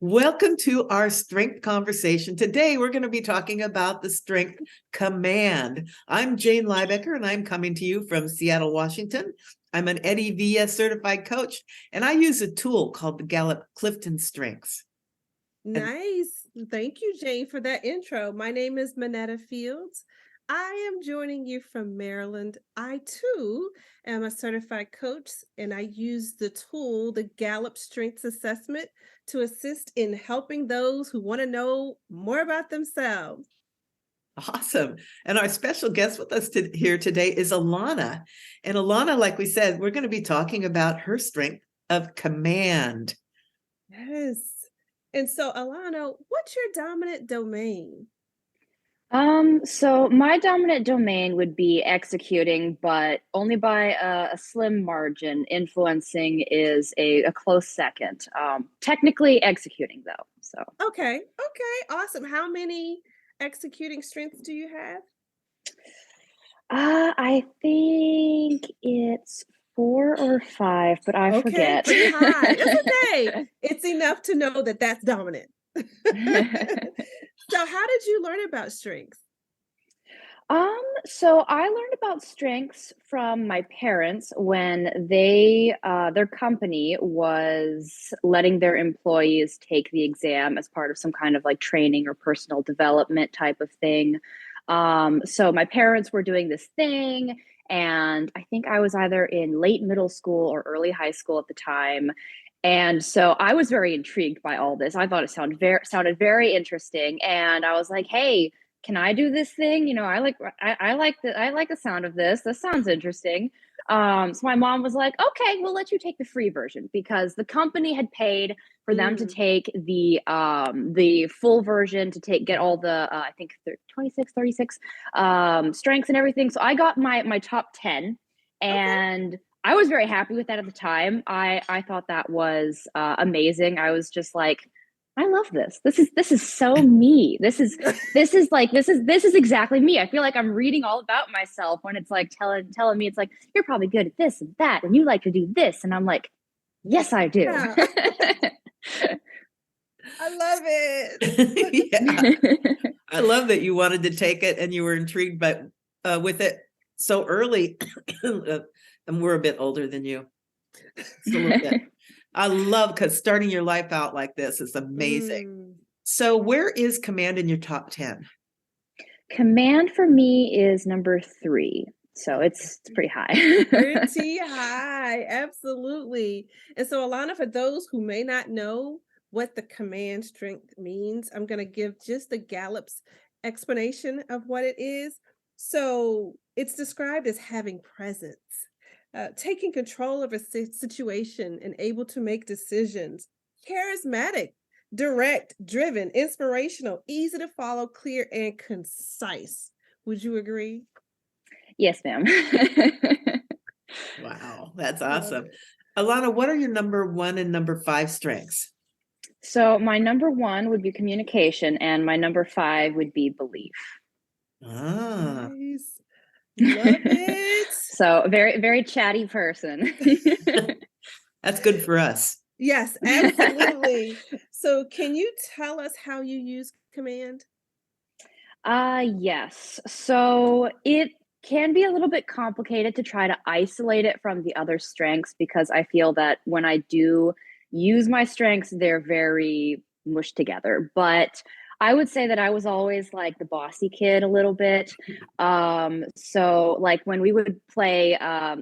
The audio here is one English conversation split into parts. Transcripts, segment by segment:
Welcome to our strength conversation. Today, we're going to be talking about the strength command. I'm Jane Liebecker, and I'm coming to you from Seattle, Washington. I'm an Eddie Villa certified coach, and I use a tool called the Gallup Clifton Strengths. Nice. Thank you, Jane, for that intro. My name is Manetta Fields. I am joining you from Maryland. I too am a certified coach, and I use the tool, the Gallup Strengths Assessment, to assist in helping those who want to know more about themselves. Awesome. And our special guest with us here today is Alana. And Alana, like we said, we're going to be talking about her strength of command. Yes. And so, Alana, what's your dominant domain? So my dominant domain would be executing, but only by a slim margin. Influencing is a close second. Technically executing though. So Okay, awesome. How many executing strengths do you have? I think it's 4 or 5, but I Okay, forget. pretty high. It's okay. It's enough to know that that's dominant. So how did you learn about strengths? So I learned about strengths from my parents when their company was letting their employees take the exam as part of some kind of like training or personal development type of thing. So my parents were doing this thing, and I think I was either in late middle school or early high school at the time. And so I was very intrigued by all this. I thought it sounded very interesting, and I was like, "Hey, can I do this thing? I like the sound of this. This sounds interesting." So my mom was like, "Okay, we'll let you take the free version," because the company had paid for them to Mm, take the full version to get all the I think 26, 36 strengths and everything. So I got my top 10, okay. and I was very happy with that at the time. I thought that was amazing. I was just like, I love this. This is so me. This is exactly me. I feel like I'm reading all about myself when it's like telling me, it's like, you're probably good at this and that, and you like to do this, and I'm like, yes, I do. Yeah, I love it. Yeah, I love that you wanted to take it and you were intrigued with it so early. And we're a bit older than you. Just a little bit. I love because starting your life out like this is amazing. Mm, So where is command in your top 10? Command for me is number 3, so it's pretty high. pretty high, absolutely. And so, Alana, for those who may not know what the command strength means, I'm going to give just the Gallup's explanation of what it is. So, it's described as having presence, taking control of a situation and able to make decisions, charismatic, direct, driven, inspirational, easy to follow, clear, and concise. Would you agree? Yes, ma'am. Wow, that's I love awesome. it. Alana, what are your number 1 and number 5 strengths? So my number 1 would be communication, and my number 5 would be belief. Ah, Nice. Love it. So very, very chatty person. that's good for us. Yes, absolutely. So, can you tell us how you use command? Yes. So it can be a little bit complicated to try to isolate it from the other strengths, because I feel that when I do use my strengths, they're very mushed together. But I would say that I was always like the bossy kid a little bit. So like when we would play, I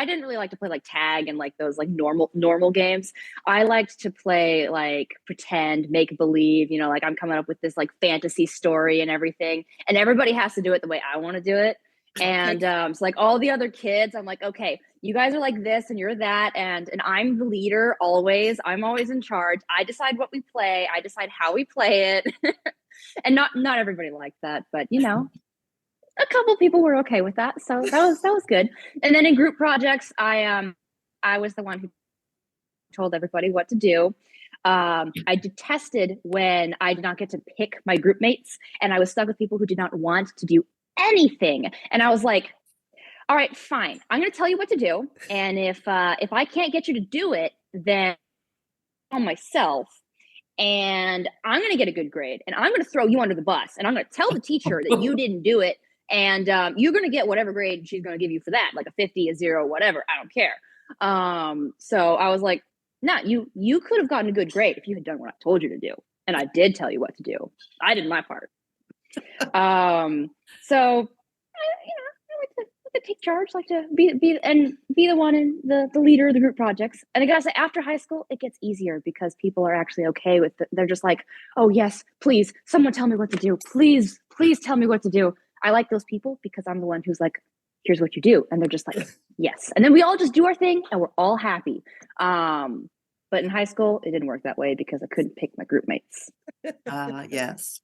didn't really like to play like tag and like those like normal games. I liked to play like pretend, make believe, like I'm coming up with this like fantasy story and everything, and everybody has to do it the way I want to do it. Okay. And so like all the other kids, I'm like, okay, you guys are like this and you're that, and I'm the leader always. I'm always in charge. I decide what we play. I decide how we play it. And not everybody liked that, but a couple people were okay with that, so that was good. And then in group projects, I was the one who told everybody what to do. I detested when I did not get to pick my group mates, and I was stuck with people who did not want to do anything. And I was like, all right, fine, I'm going to tell you what to do, and if I can't get you to do it, then on myself. and I'm going to get a good grade, and I'm going to throw you under the bus, and I'm going to tell the teacher that you didn't do it, and you're going to get whatever grade she's going to give you for that, like a 50, a 0, whatever. I don't care. So I was like, no, you could have gotten a good grade if you had done what I told you to do, and I did tell you what to do. I did my part. So I like to take charge, like to be the one in the leader of the group projects. And I gotta say, after high school, it gets easier because people are actually okay with it. They're just like, oh yes, please, someone tell me what to do. Please tell me what to do. I like those people because I'm the one who's like, here's what you do. And they're just like, yes. And then we all just do our thing and we're all happy. But in high school, it didn't work that way because I couldn't pick my group mates. Yes.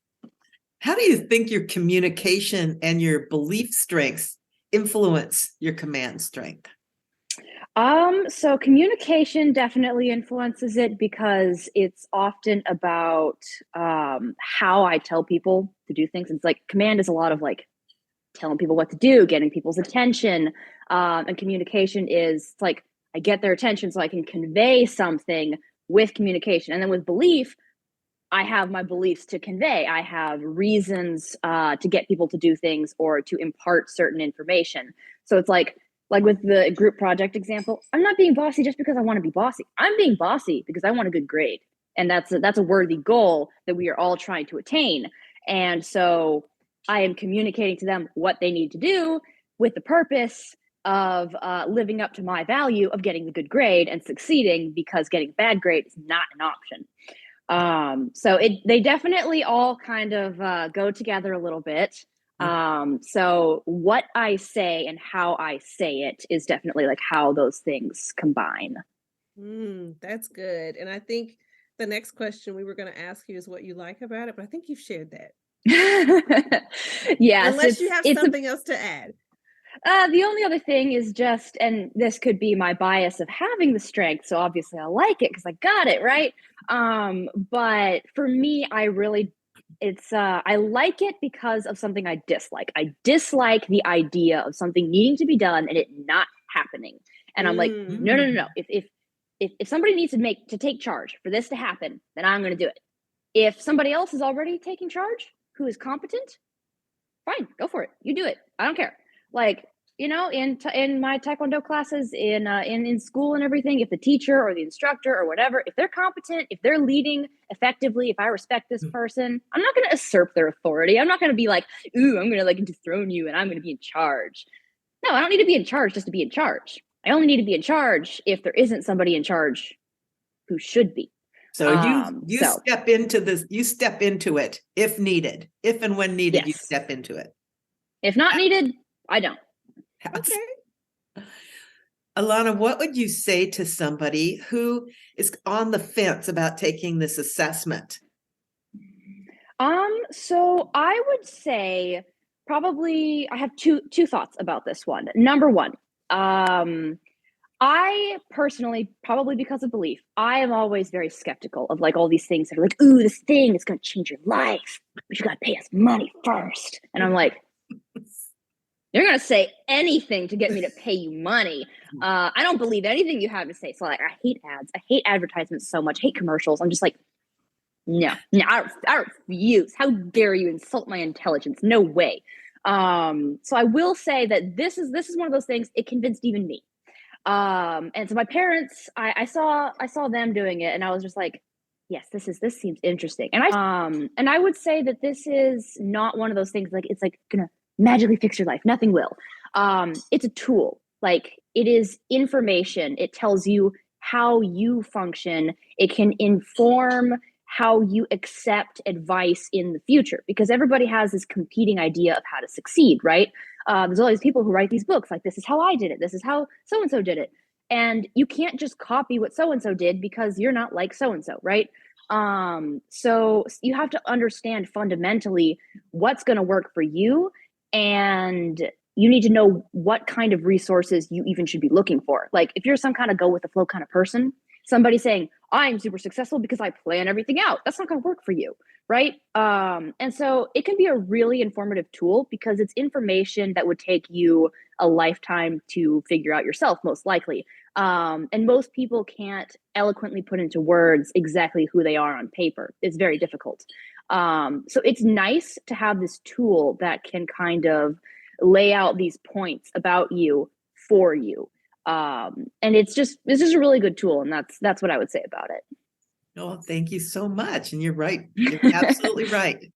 How do you think your communication and your belief strengths influence your command strength? So communication definitely influences it because it's often about how I tell people to do things. It's like command is a lot of like telling people what to do, getting people's attention, and communication is like I get their attention so I can convey something with communication. And then with belief, I have my beliefs to convey. I have reasons to get people to do things or to impart certain information. So it's like with the group project example, I'm not being bossy just because I want to be bossy. I'm being bossy because I want a good grade, and that's a worthy goal that we are all trying to attain. And so I am communicating to them what they need to do with the purpose of living up to my value of getting the good grade and succeeding, because getting a bad grade is not an option. So they definitely all kind of go together a little bit. So what I say and how I say it is definitely like how those things combine. That's good. And I think the next question we were going to ask you is what you like about it, but I think you've shared that. Yes, Unless you have something else to add. The only other thing is just, and this could be my bias of having the strength, so obviously I like it because I got it, right? But for me, I like it because of something I dislike. I dislike the idea of something needing to be done and it not happening. And I'm like, no. If somebody needs to take charge for this to happen, then I'm going to do it. If somebody else is already taking charge, who is competent, fine, go for it. You do it. I don't care. Like, in my taekwondo classes in school and everything, if the teacher or the instructor or whatever, if they're competent, if they're leading effectively, if I respect this person, I'm not going to usurp their authority. I'm not going to be like, ooh, I'm going to like dethrone you and I'm going to be in charge. No, I don't need to be in charge just to be in charge. I only need to be in charge if there isn't somebody in charge who should be. So you step into this, you step into it if needed, if and when needed, yes. You step into it. If not needed, I don't. Okay. Alana, what would you say to somebody who is on the fence about taking this assessment? So I would say probably I have two thoughts about this one. Number one, I personally, probably because of belief, I am always very skeptical of like all these things that are like, ooh, this thing is going to change your life, but you got to pay us money first. And I'm like, you're going to say anything to get me to pay you money. I don't believe anything you have to say. So like, I hate ads. I hate advertisements so much. I hate commercials. I'm just like, no, I refuse. How dare you insult my intelligence? No way. So I will say that this is one of those things. It convinced even me. And so my parents, I saw them doing it, and I was just like, yes, this seems interesting. And I would say that this is not one of those things like it's like gonna magically fix your life. Nothing will. It's a tool. Like, it is information. It tells you how you function. It can inform how you accept advice in the future, because everybody has this competing idea of how to succeed, right? There's all these people who write these books like, this is how I did it. This is how so-and-so did it. And you can't just copy what so-and-so did because you're not like so-and-so, right? So you have to understand fundamentally what's going to work for you, and you need to know what kind of resources you even should be looking for. Like, if you're some kind of go with the flow kind of person, somebody saying, I'm super successful because I plan everything out, that's not going to work for you, right? And so it can be a really informative tool because it's information that would take you a lifetime to figure out yourself, most likely. And most people can't eloquently put into words exactly who they are on paper. It's very difficult. So it's nice to have this tool that can kind of lay out these points about you for you. And it's just a really good tool, and that's what I would say about it. Oh, thank you so much. And you're right. You're absolutely right.